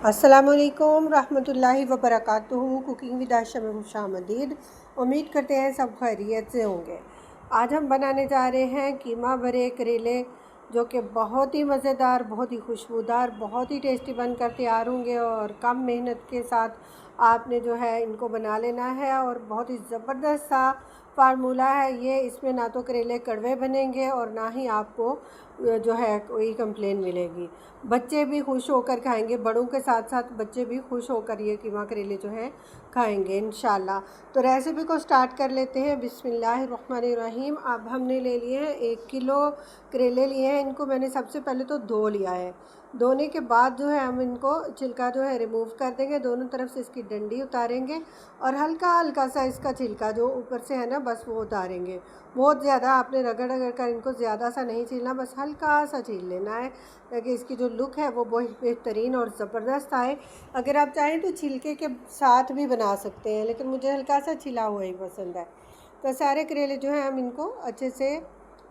अस्सलामुअलैकुम रहमतुल्लाहि व बरकातुहू। कुकिंग विद आयशा में खुशामदीद। उम्मीद करते हैं सब खैरियत से होंगे। आज हम बनाने जा रहे हैं कीमा भरे करेले, जो कि बहुत ही मज़ेदार, बहुत ही खुशबूदार, बहुत ही टेस्टी बनकर तैयार होंगे और कम मेहनत के साथ आपने जो है इनको बना लेना है। और बहुत ही ज़बरदस्त सा फार्मूला है ये। इसमें ना तो करेले कड़वे बनेंगे और ना ही आपको जो है कोई कंप्लेन मिलेगी। बच्चे भी खुश होकर खाएंगे, बड़ों के साथ साथ बच्चे भी खुश होकर ये कीमा करेले जो है खाएंगे इंशाल्लाह। तो रेसिपी को स्टार्ट कर लेते हैं। बिस्मिल्लाहिर्रहमानिर्रहीम। अब हमने ले लिए हैं 1 किलो करेले लिए हैं। इनको मैंने सबसे पहले तो धो लिया है। धोने के बाद जो है हम इनको छिलका जो है रिमूव कर देंगे, दोनों तरफ से इसकी डंडी उतारेंगे और हल्का हल्का सा इसका छिलका जो ऊपर से है ना, बस वो उतारेंगे। बहुत ज़्यादा आपने रगड़ रगड़ कर इनको ज़्यादा सा नहीं छीलना, बस हल्का सा छील लेना है ताकि इसकी जो लुक है वो बहुत बेहतरीन और ज़बरदस्त आए। अगर आप चाहें तो छिलके के साथ भी बना सकते हैं, लेकिन मुझे हल्का सा छिला हुआ ही पसंद है। तो सारे करेले जो है हम इनको अच्छे से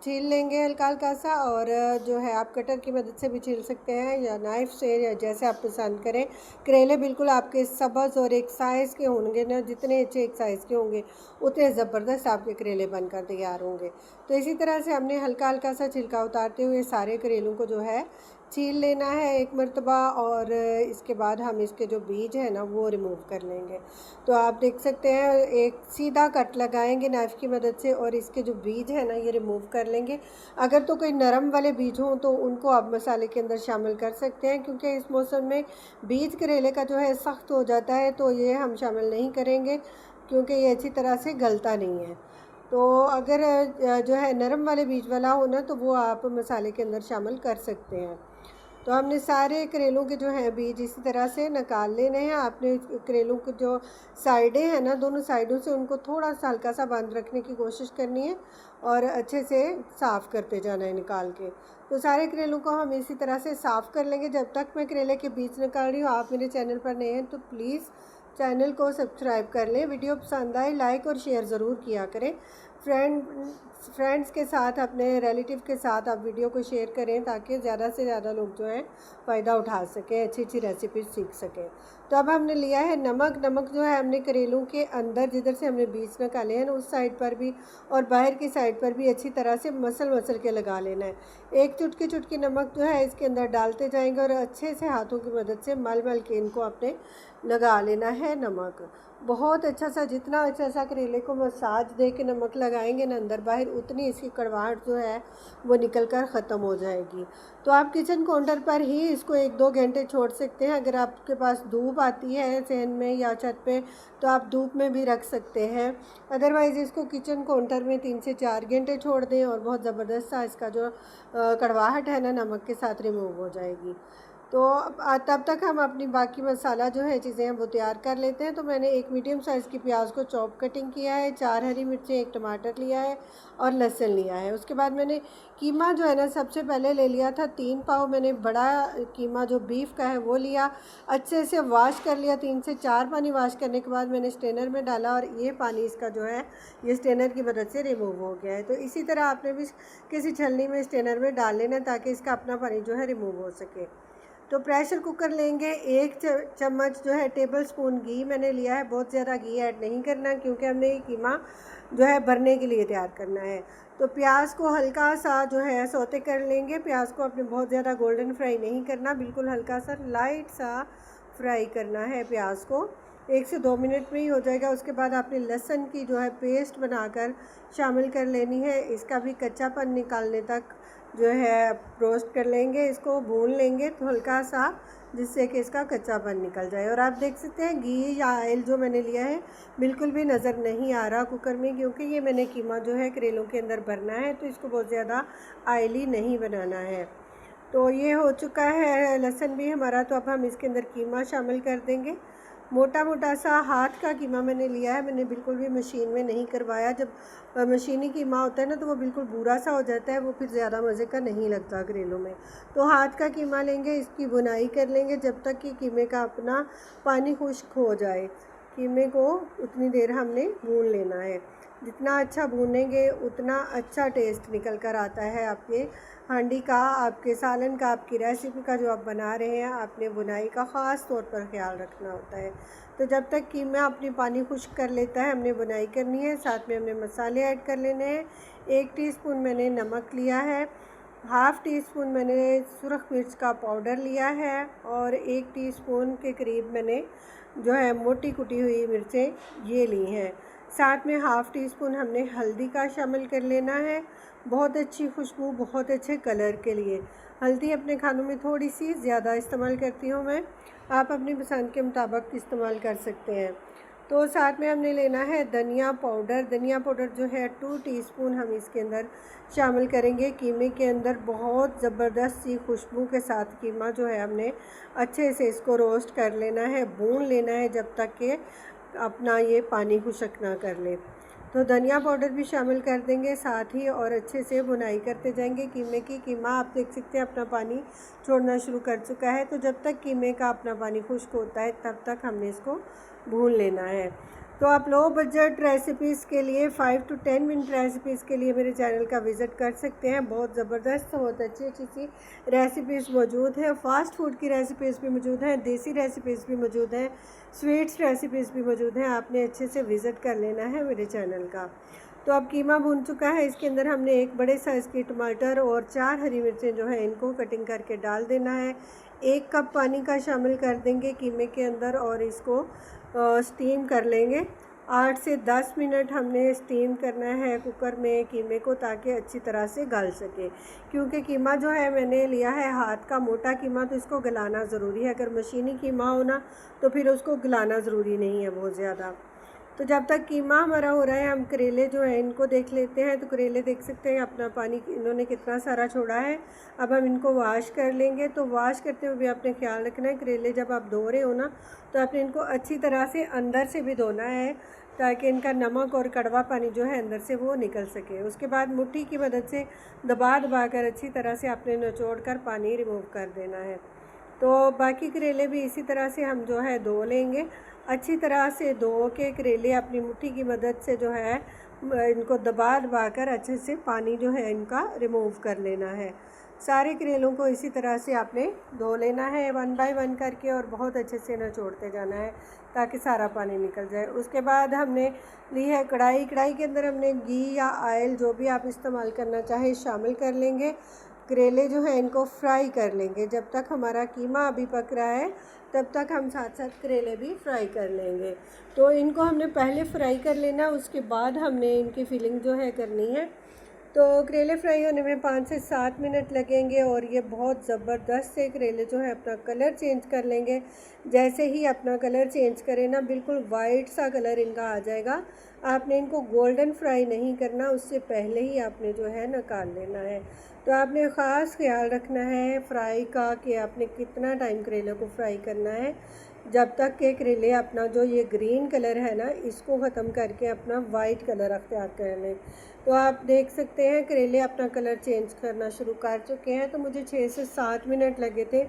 छील लेंगे हल्का हल्का सा। और जो है आप कटर की मदद से भी छील सकते हैं या नाइफ़ से, या जैसे आप पसंद करें। करेले बिल्कुल आपके सब्ज़ और एक साइज़ के होंगे ना, जितने अच्छे एक साइज़ के होंगे उतने ज़बरदस्त आपके करेले बनकर तैयार होंगे। तो इसी तरह से हमने हल्का हल्का सा छिलका उतारते हुए सारे करेलों को जो है छील लेना है एक मरतबा। और इसके बाद हम इसके जो बीज है ना वो रिमूव कर लेंगे। तो आप देख सकते हैं एक सीधा कट लगाएंगे नाइफ़ की मदद से और इसके जो बीज है ना ये रिमूव कर लेंगे। अगर तो कोई नरम वाले बीज हों तो उनको आप मसाले के अंदर शामिल कर सकते हैं, क्योंकि इस मौसम में बीज करेले का जो है सख्त हो जाता है, तो ये हम शामिल नहीं करेंगे क्योंकि ये अच्छी तरह से गलता नहीं है। तो अगर जो है नरम वाले बीज वाला हो ना, तो वो आप मसाले के अंदर शामिल कर सकते हैं। तो हमने सारे करेलों के जो हैं बीज इसी तरह से निकाल लेने हैं। आपने करेलों की जो साइडें हैं ना, दोनों साइडों से उनको थोड़ा सा हल्का सा बंद रखने की कोशिश करनी है और अच्छे से साफ़ करते जाना है निकाल के। तो सारे करेलों को हम इसी तरह से साफ़ कर लेंगे। जब तक मैं करेले के बीज निकाल रही हूँ, आप मेरे चैनल पर नए हैं तो प्लीज़ चैनल को सब्सक्राइब कर लें। वीडियो पसंद आए लाइक और शेयर ज़रूर किया करें। फ्रेंड्स के साथ, अपने रिलेटिव के साथ आप वीडियो को शेयर करें ताकि ज़्यादा से ज़्यादा लोग जो है फ़ायदा उठा सकें, अच्छी अच्छी रेसिपी सीख सकें। तो अब हमने लिया है नमक। नमक जो है हमने करेलों के अंदर जिधर से हमने बीज निकाले हैं उस साइड पर भी और बाहर की साइड पर भी अच्छी तरह से मसल मसल के लगा लेना है। एक चुटकी चुटकी नमक जो है इसके अंदर डालते जाएंगे और अच्छे से हाथों की मदद से मल मल के इनको अपने लगा लेना है नमक। बहुत अच्छा सा, जितना अच्छा सा करेले को मसाज दे के नमक लगाएंगे ना अंदर बाहर, उतनी इसकी कड़वाहट जो है वो निकल कर ख़त्म हो जाएगी। तो आप किचन काउंटर पर ही इसको 1-2 घंटे छोड़ सकते हैं। अगर आपके पास धूप आती है सहन में या छत पे तो आप धूप में भी रख सकते हैं। अदरवाइज़ इसको किचन काउंटर में 3 से 4 घंटे छोड़ दें और बहुत ज़बरदस्त सा इसका जो कड़वाहट है ना नमक के साथ रिमूव हो जाएगी। तो तब तक हम अपनी बाकी मसाला जो है चीज़ें हैं वो तैयार कर लेते हैं। तो मैंने एक मीडियम साइज़ की प्याज को चॉप कटिंग किया है, 4 हरी मिर्चें, 1 टमाटर लिया है और लहसुन लिया है। उसके बाद मैंने कीमा जो है ना सबसे पहले ले लिया था 3 पाव। मैंने बड़ा कीमा जो बीफ का है वो लिया, अच्छे से वॉश कर लिया। 3 से 4 पानी वॉश करने के बाद मैंने स्ट्रेनर में डाला और ये पानी इसका जो है ये स्ट्रेनर की मदद से रिमूव हो गया है। तो इसी तरह आपने भी किसी छलनी में स्ट्रेनर में डाल लेना ताकि इसका अपना पानी जो है रिमूव हो सके। तो प्रेशर कुकर लेंगे। 1 चम्मच जो है टेबल स्पून घी मैंने लिया है। बहुत ज़्यादा घी ऐड नहीं करना क्योंकि हमने ये कीमा जो है भरने के लिए तैयार करना है। तो प्याज को हल्का सा जो है सौते कर लेंगे। प्याज को आपने बहुत ज़्यादा गोल्डन फ्राई नहीं करना, बिल्कुल हल्का सा लाइट सा फ्राई करना है प्याज को। 1 से 2 मिनट में ही हो जाएगा। उसके बाद आपने लहसुन की जो है पेस्ट बनाकर शामिल कर लेनी है। इसका भी कच्चापन निकालने तक जो है रोस्ट कर लेंगे, इसको भून लेंगे तो हल्का सा, जिससे कि इसका कच्चापन निकल जाए। और आप देख सकते हैं घी या ऑयल जो मैंने लिया है बिल्कुल भी नज़र नहीं आ रहा कुकर में, क्योंकि ये मैंने कीमा जो है करेलों के अंदर भरना है तो इसको बहुत ज़्यादा ऑयली नहीं बनाना है। तो ये हो चुका है लहसुन भी हमारा। तो अब हम इसके अंदर कीमा शामिल कर देंगे। मोटा मोटा सा हाथ का कीमा मैंने लिया है, मैंने बिल्कुल भी मशीन में नहीं करवाया। जब मशीनी कीमा होता है ना तो वो बिल्कुल भूरा सा हो जाता है, वो फिर ज़्यादा मज़े का नहीं लगता करेलों में। तो हाथ का कीमा लेंगे, इसकी बुनाई कर लेंगे जब तक कि कीमे का अपना पानी खुश्क हो जाए। कीमे को उतनी देर हमने भून लेना है। जितना अच्छा भूनेंगे उतना अच्छा टेस्ट निकल कर आता है आपके हांडी का, आपके सालन का, आपकी रेसिपी का जो आप बना रहे हैं। आपने बुनाई का ख़ास तौर पर ख्याल रखना होता है। तो जब तक कीमा अपनी पानी खुश्क कर लेता है हमने बुनाई करनी है। साथ में हमने मसाले ऐड कर लेने हैं। 1 टीस्पून मैंने नमक लिया है, हाफ़ टी स्पून मैंने सुरख मिर्च का पाउडर लिया है और 1 टीस्पून के करीब मैंने जो है मोटी कुटी हुई मिर्चें ये ली हैं। साथ में हाफ़ टी स्पून हमने हल्दी का शामिल कर लेना है। बहुत अच्छी खुशबू, बहुत अच्छे कलर के लिए हल्दी अपने खानों में थोड़ी सी ज़्यादा इस्तेमाल करती हूँ मैं, आप अपनी पसंद के मुताबिक इस्तेमाल कर सकते हैं। तो साथ में हमने लेना है धनिया पाउडर। धनिया पाउडर जो है 2 टीस्पून हम इसके अंदर शामिल करेंगे। कीमे के अंदर बहुत ज़बरदस्त सी खुशबू के साथ कीमा जो है हमने अच्छे से इसको रोस्ट कर लेना है, भून लेना है जब तक कि अपना ये पानी खुश्क ना कर ले। तो धनिया पाउडर भी शामिल कर देंगे साथ ही और अच्छे से भुनाई करते जाएंगे कीमे की। कीमा आप देख सकते हैं अपना पानी छोड़ना शुरू कर चुका है। तो जब तक कीमे का अपना पानी खुश्क होता है तब तक हमने इसको भून लेना है। तो आप लो बजट रेसिपीज़ के लिए 5 to 10 मिनट रेसिपीज़ के लिए मेरे चैनल का विज़िट कर सकते हैं। बहुत ज़बरदस्त, बहुत अच्छी अच्छी सी रेसिपीज़ मौजूद हैं। फ़ास्ट फूड की रेसिपीज़ भी मौजूद हैं, देसी रेसिपीज़ भी मौजूद हैं, स्वीट्स रेसिपीज़ भी मौजूद हैं। आपने अच्छे से विज़िट कर लेना है मेरे चैनल का। तो अब कीमा भून चुका है। इसके अंदर हमने 1 बड़े साइज़ की टमाटर और 4 हरी मिर्चें जो है इनको कटिंग करके डाल देना है। 1 कप पानी का शामिल कर देंगे कीमे के अंदर और इसको स्टीम कर लेंगे। 8 से 10 मिनट हमने स्टीम करना है कुकर में कीमे को, ताकि अच्छी तरह से गल सके। क्योंकि कीमा जो है मैंने लिया है हाथ का मोटा कीमा, तो इसको गलाना ज़रूरी है। अगर मशीनी कीमा हो ना तो फिर उसको गलाना ज़रूरी नहीं है बहुत ज़्यादा। तो जब तक कीमा हमारा हो रहा है हम करेले जो है इनको देख लेते हैं। तो करेले देख सकते हैं अपना पानी इन्होंने कितना सारा छोड़ा है। अब हम इनको वॉश कर लेंगे। तो वॉश करते हुए भी आपने ख्याल रखना है करेले जब आप धो रहे हो ना तो आपने इनको अच्छी तरह से अंदर से भी धोना है, ताकि इनका नमक और कड़वा पानी जो है अंदर से वो निकल सके। उसके बाद मुट्ठी की मदद से दबा दबा कर अच्छी तरह से आपने निचोड़ कर पानी रिमूव कर देना है। तो बाकी करेले भी इसी तरह से हम जो है धो लेंगे। अच्छी तरह से धो के करेले अपनी मुट्ठी की मदद से जो है इनको दबा दबा कर अच्छे से पानी जो है इनका रिमूव कर लेना है। सारे करेलों को इसी तरह से आपने धो लेना है 1 बाय 1 करके और बहुत अच्छे से निचोड़ते जाना है ताकि सारा पानी निकल जाए। उसके बाद हमने ली है कढ़ाई। कढ़ाई के अंदर हमने घी या ऑयल जो भी आप इस्तेमाल करना चाहें शामिल कर लेंगे। करेले जो है इनको फ्राई कर लेंगे। जब तक हमारा कीमा अभी पक रहा है तब तक हम साथ साथ करेले भी फ्राई कर लेंगे। तो इनको हमने पहले फ्राई कर लेना, उसके बाद हमने इनकी फिलिंग जो है करनी है। तो करेले फ्राई होने में 5 से 7 मिनट लगेंगे और ये बहुत ज़बरदस्त से करेले जो है अपना कलर चेंज कर लेंगे। जैसे ही अपना कलर चेंज करें ना बिल्कुल वाइट सा कलर इनका आ जाएगा। आपने इनको गोल्डन फ्राई नहीं करना, उससे पहले ही आपने जो है निकाल लेना है। तो आपने ख़ास ख्याल रखना है फ्राई का कि आपने कितना टाइम करेले को फ्राई करना है, जब तक के करेले अपना जो ये ग्रीन कलर है ना इसको ख़त्म करके अपना वाइट कलर अख्तियार कर लें। तो आप देख सकते हैं करेले अपना कलर चेंज करना शुरू कर चुके हैं। तो मुझे 6 से 7 मिनट लगे थे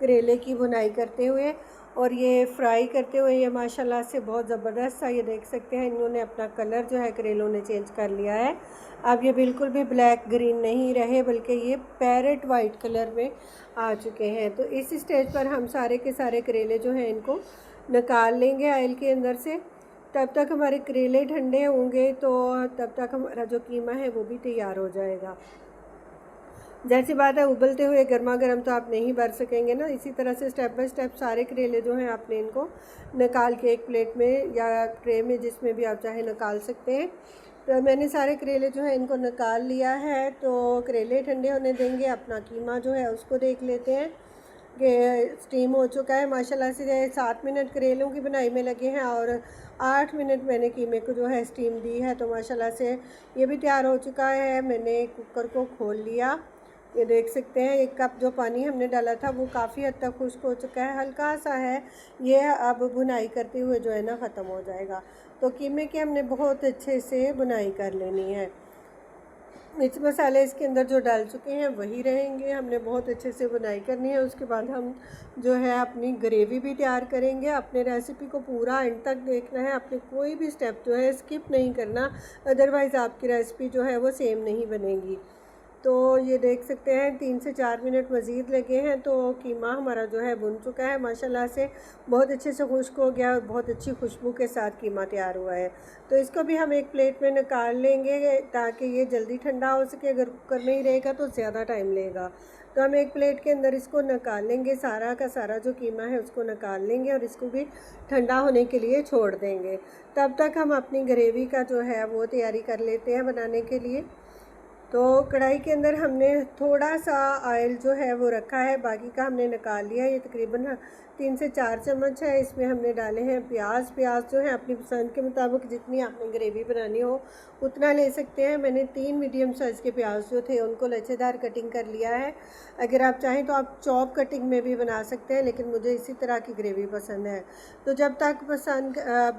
करेले की बुनाई करते हुए और ये फ्राई करते हुए ये माशाल्लाह से बहुत ज़बरदस्त सा ये देख सकते हैं इन्होंने अपना कलर जो है करेलों ने चेंज कर लिया है। अब ये बिल्कुल भी ब्लैक ग्रीन नहीं रहे बल्कि ये पैरेट वाइट कलर में आ चुके हैं। तो इस स्टेज पर हम सारे के सारे करेले जो हैं इनको निकाल लेंगे ऑयल के अंदर से। तब तक हमारे करेले ठंडे होंगे तो तब तक हमारा जो कीमा है वो भी तैयार हो जाएगा। जैसी बात है उबलते हुए गर्मा गर्म तो आप नहीं भर सकेंगे ना। इसी तरह से स्टेप बाय स्टेप सारे करेले जो हैं आपने इनको निकाल के एक प्लेट में या ट्रे में जिसमें भी आप चाहे निकाल सकते हैं। तो मैंने सारे करेले जो है इनको निकाल लिया है। तो करेले ठंडे होने देंगे। अपना कीमा जो है उसको देख लेते हैं कि स्टीम हो चुका है माशाल्लाह से। 7 मिनट करेलों की बनाई में लगे हैं और 8 मिनट मैंने कीमे को जो है स्टीम दी है। तो माशाल्लाह से ये भी तैयार हो चुका है। मैंने कुकर को खोल लिया, ये देख सकते हैं 1 कप जो पानी हमने डाला था वो काफ़ी हद तक खुश्क हो चुका है, हल्का सा है ये। अब बुनाई करते हुए जो है ना ख़त्म हो जाएगा। तो कीमे की हमने बहुत अच्छे से बुनाई कर लेनी है। मिर्च मसाले इसके अंदर जो डाल चुके हैं वही रहेंगे। हमने बहुत अच्छे से बुनाई करनी है। उसके बाद हम जो है अपनी ग्रेवी भी तैयार करेंगे। अपने रेसिपी को पूरा एंड तक देखना है, आपने कोई भी स्टेप जो है स्किप नहीं करना, अदरवाइज़ आपकी रेसिपी जो है वो सेम नहीं बनेगी। तो ये देख सकते हैं 3 से 4 मिनट मज़ीद लगे हैं तो कीमा हमारा जो है भुन चुका है माशाल्लाह से, बहुत अच्छे से खुश्क हो गया और बहुत अच्छी खुशबू के साथ कीमा तैयार हुआ है। तो इसको भी हम एक प्लेट में निकाल लेंगे ताकि ये जल्दी ठंडा हो सके। अगर कुकर में ही रहेगा तो ज़्यादा टाइम लेगा। तो हम एक प्लेट के अंदर इसको निकाल लेंगे, सारा का सारा जो कीमा है उसको निकाल लेंगे और इसको भी ठंडा होने के लिए छोड़ देंगे। तब तक हम अपनी ग्रेवी का जो है वो तैयारी कर लेते हैं बनाने के लिए। तो कढ़ाई के अंदर हमने थोड़ा सा ऑयल जो है वो रखा है, बाकी का हमने निकाल लिया। ये तकरीबन 3 से 4 चम्मच है। इसमें हमने डाले हैं प्याज। प्याज जो है अपनी पसंद के मुताबिक जितनी आपने ग्रेवी बनानी हो उतना ले सकते हैं। मैंने 3 मीडियम साइज़ के प्याज जो थे उनको लच्छेदार कटिंग कर लिया है। अगर आप चाहें तो आप चॉप कटिंग में भी बना सकते हैं, लेकिन मुझे इसी तरह की ग्रेवी पसंद है। तो जब तक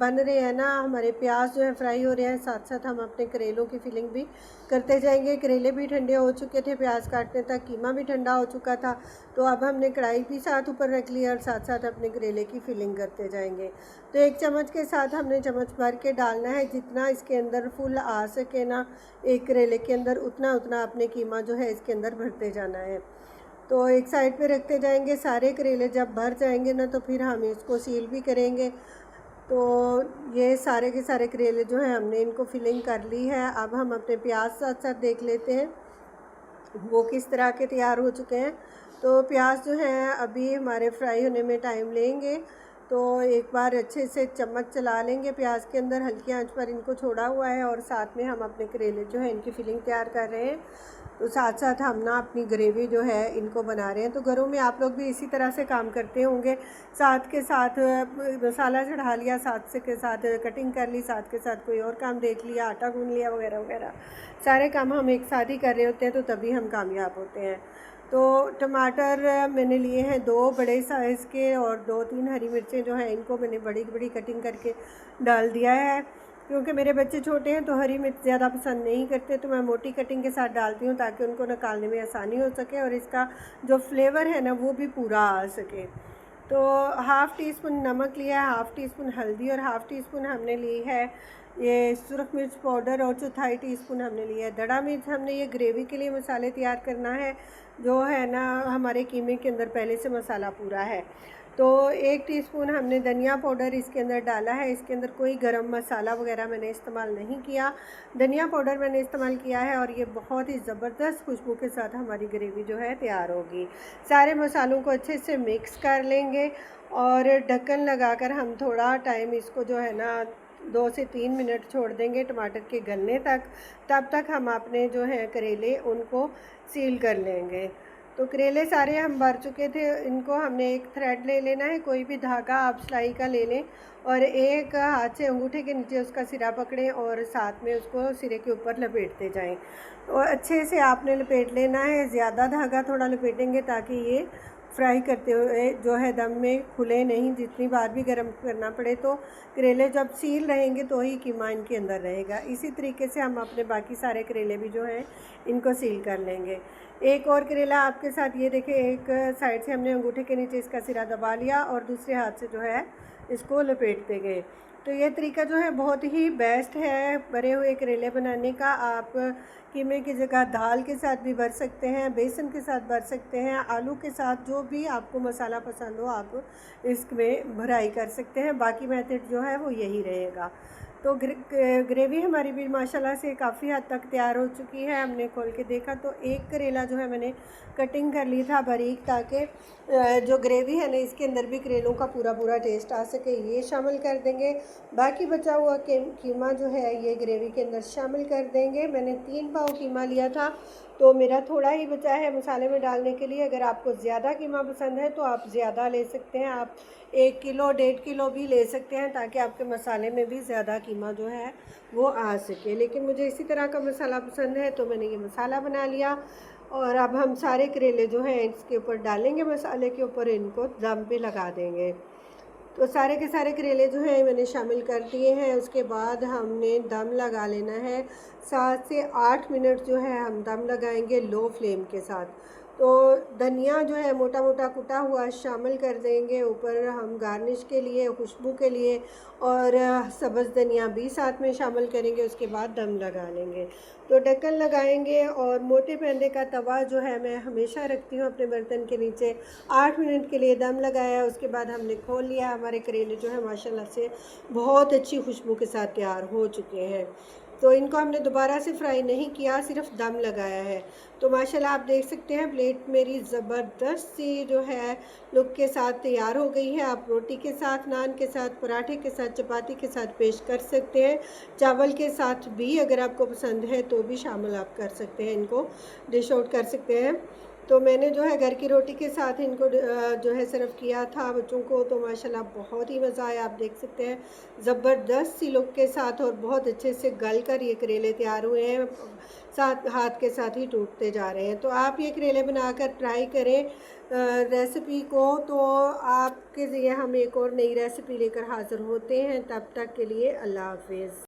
बन रहे हैं ना हमारे प्याज जो है फ्राई हो रहे हैं, साथ साथ हम अपने करेलों की फिलिंग भी करते जाएंगे। करेले भी ठंडे हो चुके थे प्याज काटने तक, कीमा भी ठंडा हो चुका था। तो अब हमने कढ़ाई भी साथ ऊपर रख लिया और साथ साथ अपने करेले की फिलिंग करते जाएंगे। तो एक चम्मच के साथ हमने चम्मच भर के डालना है, जितना इसके अंदर फुल आ सके ना एक करेले के अंदर, उतना उतना अपने कीमा जो है इसके अंदर भरते जाना है। तो एक साइड पे रखते जाएंगे। सारे करेले जब भर जाएंगे ना तो फिर हम इसको सील भी करेंगे। तो ये सारे के सारे करेले जो हैं हमने इनको फिलिंग कर ली है। अब हम अपने प्याज साथ साथ देख लेते हैं वो किस तरह के तैयार हो चुके हैं। तो प्याज जो हैं अभी हमारे फ्राई होने में टाइम लेंगे। तो एक बार अच्छे से चम्मच चला लेंगे प्याज के अंदर, हल्की आंच पर इनको छोड़ा हुआ है और साथ में हम अपने करेले जो है इनकी फिलिंग तैयार कर रहे हैं। तो साथ साथ हम ना अपनी ग्रेवी जो है इनको बना रहे हैं। तो घरों में आप लोग भी इसी तरह से काम करते होंगे, साथ के साथ मसाला चढ़ा लिया, साथ से के साथ कटिंग कर ली, साथ के साथ कोई और काम देख लिया, आटा गूंद लिया वगैरह वगैरह। सारे काम हम एक साथ ही कर रहे होते हैं, तो तभी हम कामयाब होते हैं। तो टमाटर मैंने लिए हैं 2 बड़े साइज़ के और 2-3 हरी मिर्चें जो हैं इनको मैंने बड़ी बड़ी कटिंग करके डाल दिया है। क्योंकि मेरे बच्चे छोटे हैं तो हरी मिर्च ज़्यादा पसंद नहीं करते, तो मैं मोटी कटिंग के साथ डालती हूँ ताकि उनको निकालने में आसानी हो सके और इसका जो फ्लेवर है ना वो भी पूरा आ सके। तो हाफ़ टी स्पून नमक लिया है, हाफ़ टी स्पून हल्दी और हाफ़ टी स्पून हमने ली है ये सुरख मिर्च पाउडर और 1/4 टीस्पून हमने लिया है दड़ा मिर्च। हमने ये ग्रेवी के लिए मसाले तैयार करना है, जो है ना हमारे कीमे के अंदर पहले से मसाला पूरा है। तो 1 टीस्पून हमने धनिया पाउडर इसके अंदर डाला है। इसके अंदर कोई गरम मसाला वगैरह मैंने इस्तेमाल नहीं किया, धनिया पाउडर मैंने इस्तेमाल किया है और ये बहुत ही ज़बरदस्त खुशबू के साथ हमारी ग्रेवी जो है तैयार होगी। सारे मसालों को अच्छे से मिक्स कर लेंगे और ढक्कन लगाकर हम थोड़ा टाइम इसको जो है ना 2 से 3 मिनट छोड़ देंगे टमाटर के गलने तक। तब तक हम अपने जो हैं करेले उनको सील कर लेंगे। तो करेले सारे हम भर चुके थे, इनको हमने एक थ्रेड ले लेना है, कोई भी धागा आप सिलाई का ले लें और एक हाथ से अंगूठे के नीचे उसका सिरा पकड़ें और साथ में उसको सिरे के ऊपर लपेटते जाएं। और अच्छे से आपने लपेट लेना है, ज़्यादा धागा थोड़ा लपेटेंगे ताकि ये फ्राई करते हुए जो है दम में खुले नहीं। जितनी बार भी गर्म करना पड़े तो करेले जब सील रहेंगे तो ही कीमा इनके अंदर रहेगा। इसी तरीके से हम अपने बाकी सारे करेले भी जो हैं इनको सील कर लेंगे। एक और करेला आपके साथ ये देखें, एक साइड से हमने अंगूठे के नीचे इसका सिरा दबा लिया और दूसरे हाथ से जो है इसको लपेटते गए। तो ये तरीका जो है बहुत ही बेस्ट है भरे हुए करेले बनाने का। आप कीमे की जगह दाल के साथ भी भर सकते हैं, बेसन के साथ भर सकते हैं, आलू के साथ, जो भी आपको मसाला पसंद हो आप इसमें भराई कर सकते हैं। बाकी मेथड जो है वो यही रहेगा। तो ग्रेवी हमारी भी माशाल्लाह से काफ़ी हद तक तैयार हो चुकी है। हमने खोल के देखा तो एक करेला जो है मैंने कटिंग कर ली था बारीक, ताकि जो ग्रेवी है ना इसके अंदर भी करेलों का पूरा पूरा टेस्ट आ सके। ये शामिल कर देंगे। बाकी बचा हुआ कीमा जो है ये ग्रेवी के अंदर शामिल कर देंगे। मैंने 3 पाव कीमा लिया था तो मेरा थोड़ा ही बचा है मसाले में डालने के लिए। अगर आपको ज़्यादा कीमा पसंद है तो आप ज़्यादा ले सकते हैं, आप 1 किलो 1.5 किलो भी ले सकते हैं ताकि आपके मसाले में भी ज़्यादा कीमा जो है वो आ सके। लेकिन मुझे इसी तरह का मसाला पसंद है तो मैंने ये मसाला बना लिया। और अब हम सारे करेले जो हैं इसके ऊपर डालेंगे, मसाले के ऊपर इनको दम पे लगा देंगे। तो सारे के सारे करेले जो हैं मैंने शामिल कर दिए हैं। उसके बाद हमने दम लगा लेना है। 7 से 8 मिनट जो है हम दम लगाएंगे लो फ्लेम के साथ। तो धनिया जो है मोटा मोटा कुटा हुआ शामिल कर देंगे ऊपर हम गार्निश के लिए, खुशबू के लिए, और सब्ज़ धनिया भी साथ में शामिल करेंगे। उसके बाद दम लगा लेंगे। तो ढक्कन लगाएंगे और मोटे पैंदे का तवा जो है मैं हमेशा रखती हूँ अपने बर्तन के नीचे। 8 मिनट के लिए दम लगाया, उसके बाद हमने खोल लिया। हमारे करेले जो है माशाल्लाह से बहुत अच्छी खुशबू के साथ तैयार हो चुके हैं। तो इनको हमने दोबारा से फ्राई नहीं किया, सिर्फ दम लगाया है। तो माशाल्लाह आप देख सकते हैं प्लेट मेरी ज़बरदस्त सी जो है लुक के साथ तैयार हो गई है। आप रोटी के साथ, नान के साथ, पराठे के साथ, चपाती के साथ पेश कर सकते हैं। चावल के साथ भी अगर आपको पसंद है तो भी शामिल आप कर सकते हैं, इनको डिश आउट कर सकते हैं। तो मैंने जो है घर की रोटी के साथ इनको जो है सर्व किया था बच्चों को। तो माशाल्लाह बहुत ही मज़ा आया। आप देख सकते हैं ज़बरदस्त सी लुक के साथ और बहुत अच्छे से गल कर ये करेले तैयार हुए हैं, साथ हाथ के साथ ही टूटते जा रहे हैं। तो आप ये करेले बनाकर ट्राई करें रेसिपी को। तो आपके लिए हम एक और नई रेसिपी लेकर हाज़िर होते हैं। तब तक के लिए अल्लाह हाफ़िज़।